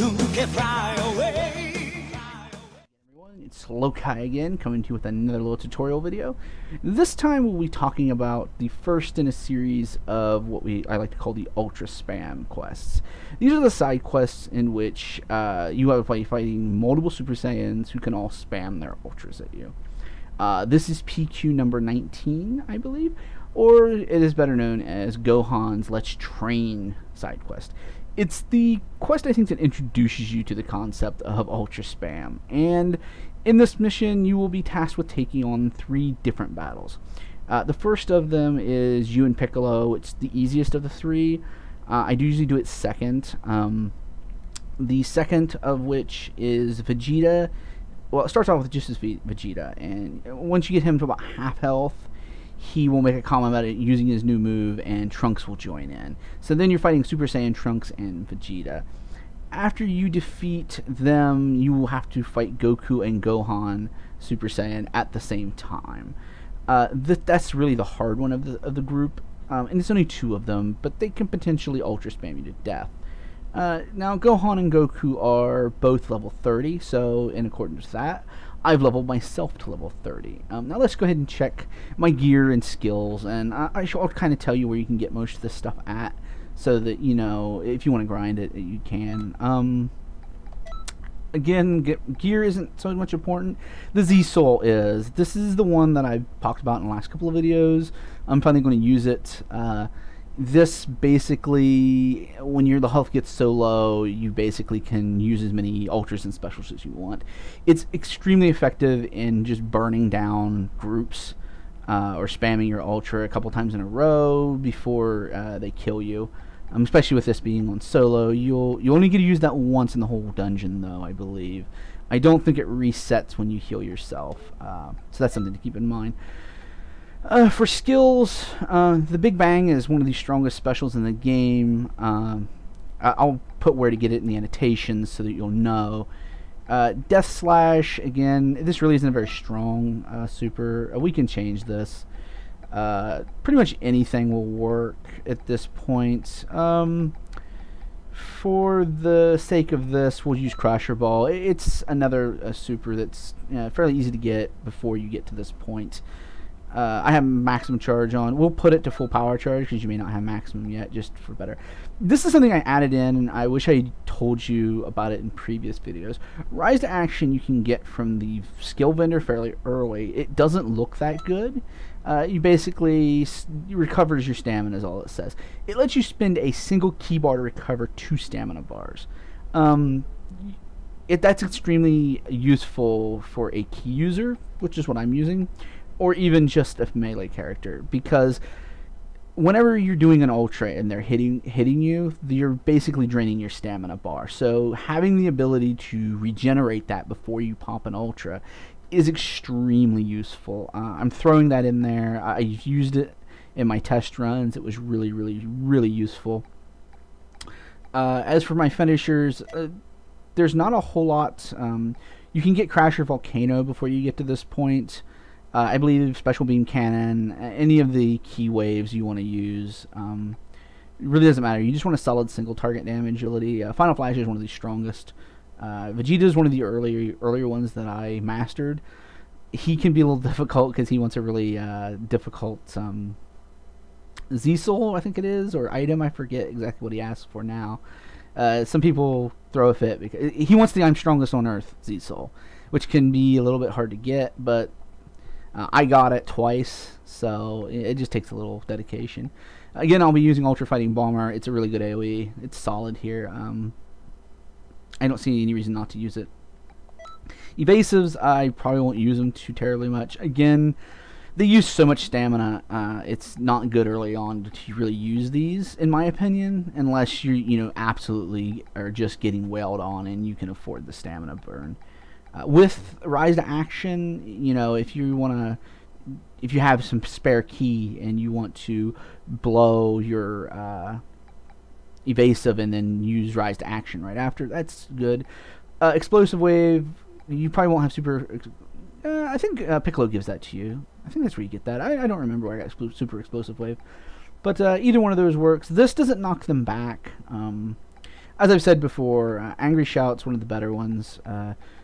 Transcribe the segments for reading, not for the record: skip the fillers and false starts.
fly away. Everyone, it's Lokai again, coming to you with another little tutorial video. This time we'll be talking about the first in a series of what I like to call the Ultra Spam quests. These are the side quests in which you are fighting multiple Super Saiyans who can all spam their Ultras at you. This is PQ number 19, I believe, or it is better known as Gohan's Let's Train side quest. It's the quest, I think, that introduces you to the concept of Ultra Spam, and in this mission you will be tasked with taking on 3 different battles. The first of them is you and Piccolo. It's the easiest of the 3. I do usually do it second. The second of which is Vegeta. Well, it starts off with just as Vegeta, and once you get him to about half health, he will make a comment about it using his new move, and Trunks will join in. So then you're fighting Super Saiyan Trunks and Vegeta. After you defeat them, you will have to fight Goku and Gohan Super Saiyan at the same time. That's really the hard one of the group, and it's only 2 of them, but they can potentially Ultra Spam you to death. Now, Gohan and Goku are both level 30, so in accordance with that, I've leveled myself to level 30. Now let's go ahead and check my gear and skills, and I'll kind of tell you where you can get most of this stuff at, so that, you know, if you want to grind it, you can. Again, gear isn't so much important. The Z-Soul is. This is the one that I've talked about in the last couple of videos. I'm finally going to use it. This basically, when the health gets so low, you basically can use as many ultras and specials as you want. It's extremely effective in just burning down groups or spamming your ultra a couple times in a row before they kill you. Especially with this being on solo, you only get to use that once in the whole dungeon, though, I believe. I don't think it resets when you heal yourself, so that's something to keep in mind. For skills, the Big Bang is one of the strongest specials in the game. I'll put where to get it in the annotations so that you'll know. Death Slash, again, this really isn't a very strong super. We can change this. Pretty much anything will work at this point. For the sake of this, we'll use Crusher Ball. It's another super that's fairly easy to get before you get to this point. I have maximum charge on. We'll put it to full power charge because you may not have maximum yet, just for better. This is something I added in, and I wish I told you about it in previous videos. Rise to Action you can get from the skill vendor fairly early. It doesn't look that good. You basically recovers your stamina is all it says. It lets you spend a single key bar to recover 2 stamina bars. That's extremely useful for a key user, which is what I'm using, or even just a melee character, because whenever you're doing an ultra and they're hitting you, you're basically draining your stamina bar. So having the ability to regenerate that before you pop an ultra is extremely useful. I'm throwing that in there. I used it in my test runs. It was really, really, really useful. As for my finishers, there's not a whole lot. You can get Crasher Volcano before you get to this point. I believe Special Beam Cannon, any of the key waves you want to use. It really doesn't matter. You just want a solid single target damage ability. Final Flash is one of the strongest. Vegeta is one of the earlier ones that I mastered. He can be a little difficult because he wants a really difficult Z-Soul, I think it is, or item. I forget exactly what he asks for now. Some people throw a fit because he wants the I'm Strongest on Earth Z-Soul, which can be a little bit hard to get, but I got it twice, so it just takes a little dedication. Again, I'll be using Ultra Fighting Bomber. It's a really good AoE. It's solid here. I don't see any reason not to use it. Evasives, I probably won't use them too terribly much. Again, they use so much stamina. It's not good early on to really use these, in my opinion, unless you absolutely are just getting wailed on and you can afford the stamina burn. With Rise to Action, if you have some spare key and you want to blow your evasive and then use Rise to Action right after, that's good. Explosive Wave, you probably won't have super. I think Piccolo gives that to you. I think that's where you get that. I don't remember where I got super Explosive Wave, but either one of those works. This doesn't knock them back. As I've said before, Angry Shout's one of the better ones.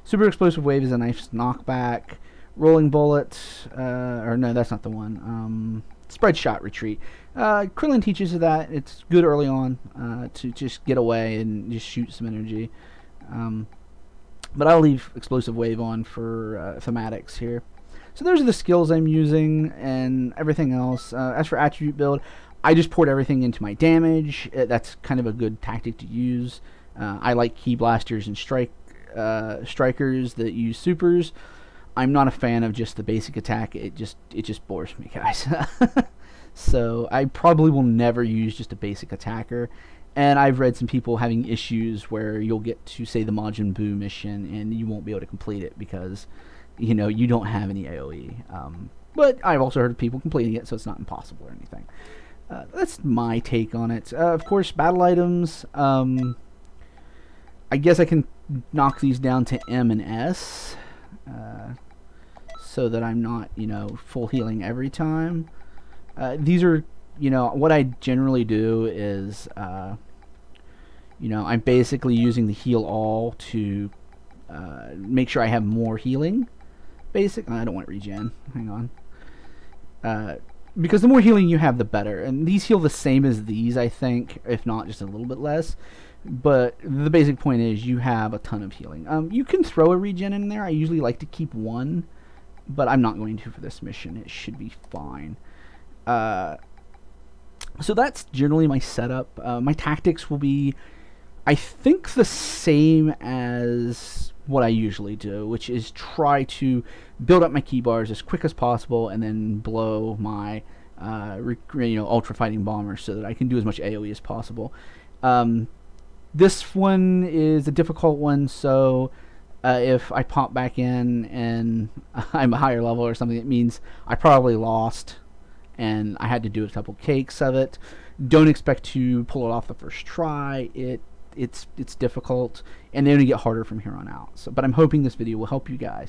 Super Explosive Wave is a nice knockback. Rolling Bullet, or no, that's not the one. Spread Shot Retreat. Krillin teaches you that. It's good early on to just get away and just shoot some energy. But I'll leave Explosive Wave on for thematics here. So those are the skills I'm using and everything else. As for attribute build, I just poured everything into my damage. That's kind of a good tactic to use. I like Key Blasters and Strikers that use supers. I'm not a fan of just the basic attack. It just bores me, guys. So I probably will never use just a basic attacker. And I've read some people having issues where you'll get to, say, the Majin Buu mission and you won't be able to complete it because, you know, you don't have any AoE. But I've also heard of people completing it, so it's not impossible or anything. That's my take on it. Of course, battle items. I guess I can knock these down to M and S. So that I'm not, you know, full healing every time. These are, you know, what I generally do is, you know, I'm basically using the heal all to make sure I have more healing. I don't want regen. Hang on. Because the more healing you have, the better. And these heal the same as these, I think, if not just a little bit less. But the basic point is you have a ton of healing. You can throw a regen in there. I usually like to keep one, but I'm not going to for this mission. It should be fine. So that's generally my setup. My tactics will be, I think, the same as what I usually do, which is try to build up my key bars as quick as possible and then blow my ultra fighting bomber so that I can do as much AoE as possible. This one is a difficult one, so if I pop back in and I'm a higher level or something, it means I probably lost and I had to do a couple cakes of it. Don't expect to pull it off the first try. It's difficult, and they only get harder from here on out. So, but I'm hoping this video will help you guys.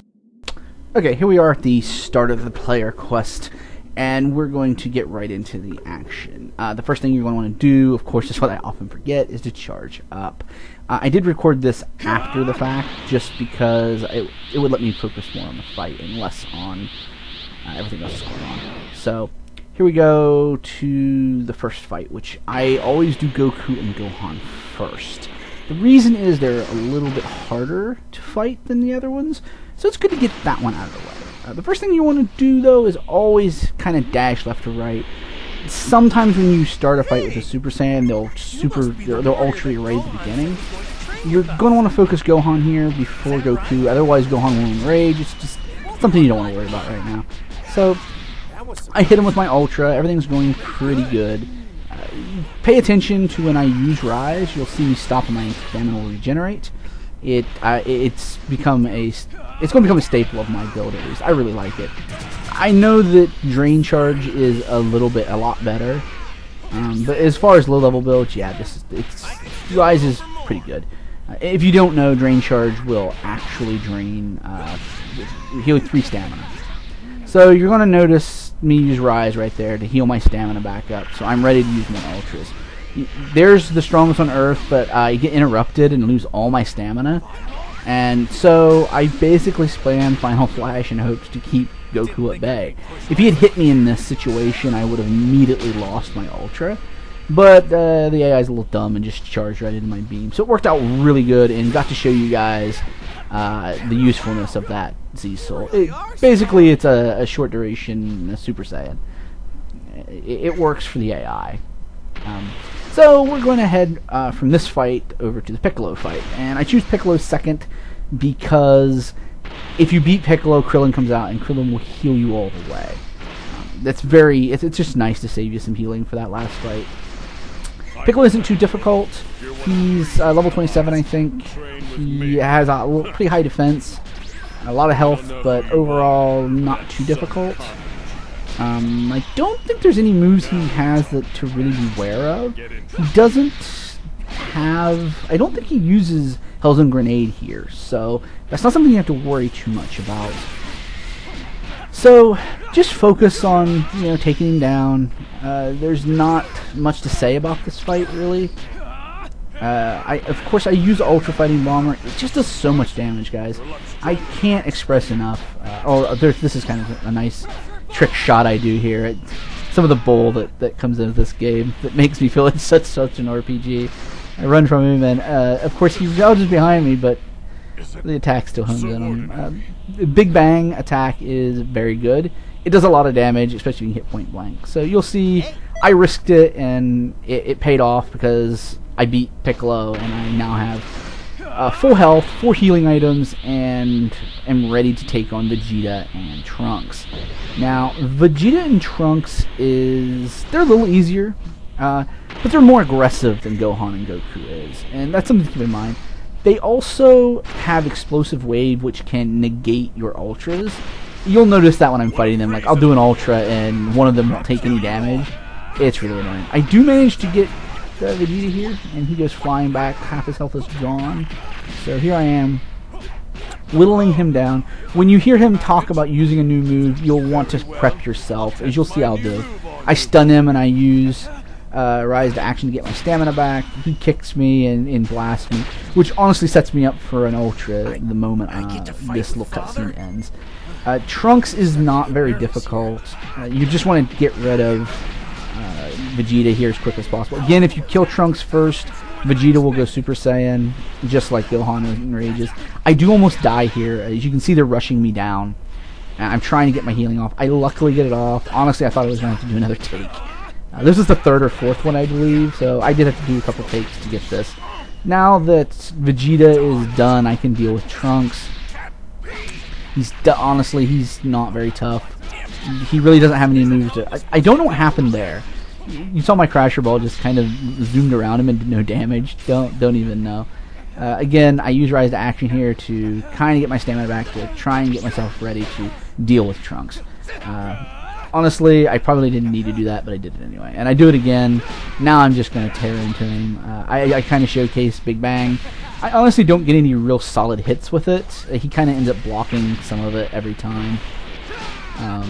Okay, here we are at the start of the player quest, and we're going to get right into the action. The first thing you're going to want to do, of course, is what I often forget, is to charge up. I did record this after the fact, just because it would let me focus more on the fight and less on everything else that's going on. So, here we go to the first fight, which I always do Goku and Gohan first. The reason is they're a little bit harder to fight than the other ones, so it's good to get that one out of the way. The first thing you want to do, though, is always kind of dash left to right. Sometimes when you start a fight with a Super Saiyan, they'll ultra erase at the beginning. You're going to want to focus Gohan here before Goku, otherwise Gohan will enrage. It's just something you don't want to worry about right now. So I hit him with my Ultra. Everything's going pretty good. Pay attention to when I use Rise. You'll see me stop and my stamina will regenerate. It's going to become a staple of my build, at least. I really like it. I know that Drain Charge is a lot better. But as far as low-level builds, yeah, Rise is pretty good. If you don't know, Drain Charge will actually drain heal 3 stamina. So you're going to notice me use Rise right there to heal my stamina back up. So I'm ready to use my Ultras. There's the strongest on Earth, but I get interrupted and lose all my stamina. And so I basically spam Final Flash in hopes to keep Goku at bay. If he had hit me in this situation, I would have immediately lost my Ultra. But the AI is a little dumb and just charged right into my beam. So it worked out really good and got to show you guys the usefulness of that Z-Soul. Basically, it's a short duration Super Saiyan. It works for the AI. So we're going to head from this fight over to the Piccolo fight. And I choose Piccolo second because if you beat Piccolo, Krillin comes out and Krillin will heal you all the way. It's just nice to save you some healing for that last fight. Piccolo isn't too difficult. He's level 27, I think. He has a pretty high defense, a lot of health, but overall not too difficult. I don't think there's any moves he has to really be aware of. He doesn't have... I don't think he uses Hellzone Grenade here, so that's not something you have to worry too much about. So just focus on, taking him down. There's not much to say about this fight, really. Of course, I use Ultra Fighting Bomber. It just does so much damage, guys. I can't express enough. This is kind of a nice trick shot I do here. Some of the bull that comes into this game that makes me feel it's such an RPG. I run from him, and of course he dodges behind me, but the attack still hones in on him. The Big Bang attack is very good. It does a lot of damage, especially when you hit point blank. So you'll see I risked it, and it paid off because I beat Piccolo, and I now have full health, 4 healing items, and am ready to take on Vegeta and Trunks. Now, Vegeta and Trunks they're a little easier, but they're more aggressive than Gohan and Goku is, and that's something to keep in mind. They also have Explosive Wave, which can negate your Ultras. You'll notice that when I'm fighting them, like I'll do an Ultra and one of them won't take any damage. It's really annoying. I do manage to get Vegeta here, and he goes flying back. Half his health is gone. So here I am, whittling him down. When you hear him talk about using a new move, you'll want to prep yourself, as you'll see I'll do. I stun him and I use Rise to Action to get my stamina back. He kicks me and blasts me, which honestly sets me up for an Ultra the moment this little cutscene ends. Trunks is not very difficult. You just want to get rid of Vegeta here as quick as possible. Again, if you kill Trunks first, Vegeta will go Super Saiyan, just like Gohan enrages. I do almost die here. As you can see, they're rushing me down. I'm trying to get my healing off. I luckily get it off. Honestly, I thought I was going to have to do another take. This is the 3rd or 4th one, I believe, so I did have to do a couple takes to get this. Now that Vegeta is done, I can deal with Trunks. Honestly, he's not very tough. He really doesn't have any moves. I don't know what happened there. You saw my Crasher Ball just kind of zoomed around him and did no damage. Don't even know. Again, I use Rise to Action here to kind of get my stamina back, to try and get myself ready to deal with Trunks. Honestly, I probably didn't need to do that, but I did it anyway. And I do it again. Now I'm just going to tear into him. I kind of showcase Big Bang. I honestly don't get any real solid hits with it. He kind of ends up blocking some of it every time.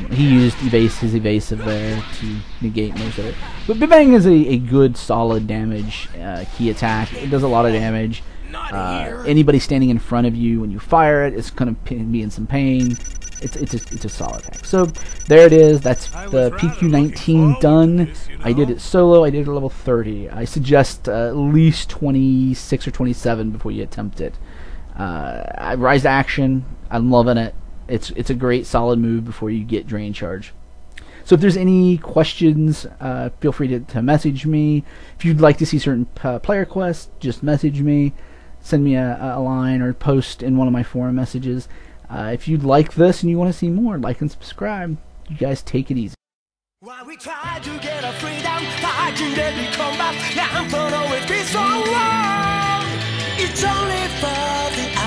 He used his evasive there to negate most of it. But Big Bang is a good, solid damage key attack. It does a lot of damage. Anybody standing in front of you when you fire it is going to be in some pain. It's a solid attack. So there it is. That's the PQ19 done. I did it solo. I did it at level 30. I suggest at least 26 or 27 before you attempt it. Rise to Action. I'm loving it. It's a great solid move before you get Drain Charge. So if there's any questions, feel free to message me. If you'd like to see certain player quests, just message me. Send me a line or post in one of my forum messages. If you'd like this and you want to see more, like and subscribe. You guys take it easy. While we try to get our freedom, fighting every combat, yeah, I'm gonna always be so wrong. It's only for the